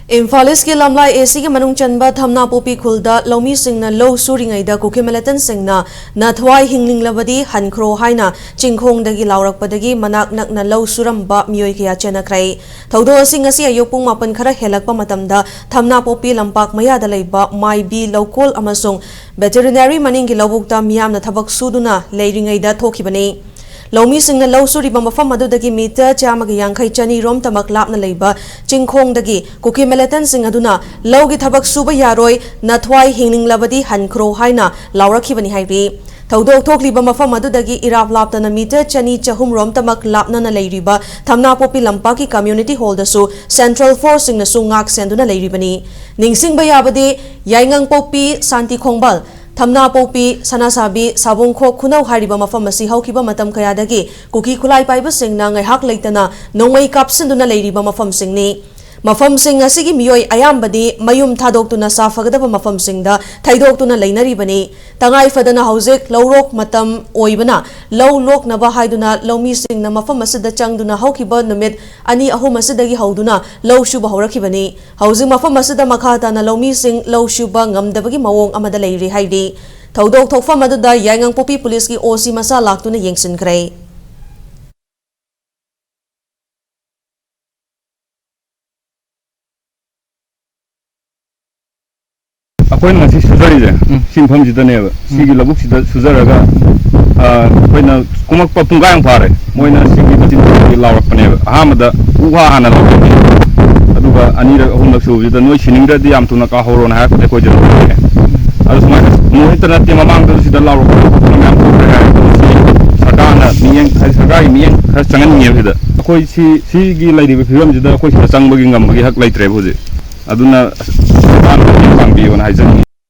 Imphal East Lamlai AC ki manung chanba Thamnapokpi khulda Lomi Singna Low Suringaida Kuki Militants Singna Nathwai Hingling Labadi Hankro Haina Chingkhong dagi Laurak Padagi Manak Nakna Low Suramba Mioi Kia Chenakrai Thodo Singasi Ayopung Mapan Khara Helakpa Matamda Thamnapokpi Lampak Mayada Leiba Mai B Local Amasung Veterinary Maningi Lobukta Miyamna Thabak Suduna Leiringaida Thokibani Lomi Singna Low Suri Bamafam Madudagi Meter Chamagi Yankai Chani Rom Tamak Lapna Leiba Chingkhong dagi Kuki Militants Singaduna Logi Thabak Suba Yaroi Nathwai Hingling Labadi Hankro Haina Laurakibani Hairi Thodo Tokli Bamafam Madudagi Irab Laptana Meter Chani Chahum Rom Tamak Lapna Leiriba Thamnapokpi Lampaki Community Hall Dasu Central Force Singna Sungak Senduna Leiribani Ningsing Bayabadi Yaingang Pokpi Santi Khongbal Thamnapokpi Sanasabi Sabongkho Khunau Hariba Mafam Asi Haukiba Matam Kayadagi Kuki Khulai Paiba Singna Ngaihak Leitana Nongmai Kapsinduna Leiriba Mafam Singni Mafam Sing Asigi Mioi Ayambadi Mayum Thadoktuna Safagadaba Mafam Singda Thaidoktuna Leinaribani Tangai Fadana Hausik Lawrok Matam Oibana Law Lok Naba Haiduna Lomi Singna Mafam Asida Changduna Haukiba Numit Ani Ahum Asidagi Hauduna Law Shuba Haurakibani Housing Mafam Asida Makata na Lomi Sing Law Shuba Ngamdabagi Mawong Amada Leiri Haidi Thodok Thokfa Maduda Yangang Popi Police ki OC Masa Laktuna Yengsin Kray Akoin ngasi suzari je simpham jidane sigi labuk sida suzaraga akoina kumak pa pungang pare moina sigi tin lawak pane ahamada uha ana lawak aduga anira humnak su jida noi siningda di am tuna ka horon ha ko jero adu sama mohitana ti mamang du sida lawak ngam ko ha sakana miyeng sagai miyeng khas changan nge bida akoi sigi lairi phiram jida akoi sida changbagi ngam bagi hak laitre buje aduna bangbi on haijani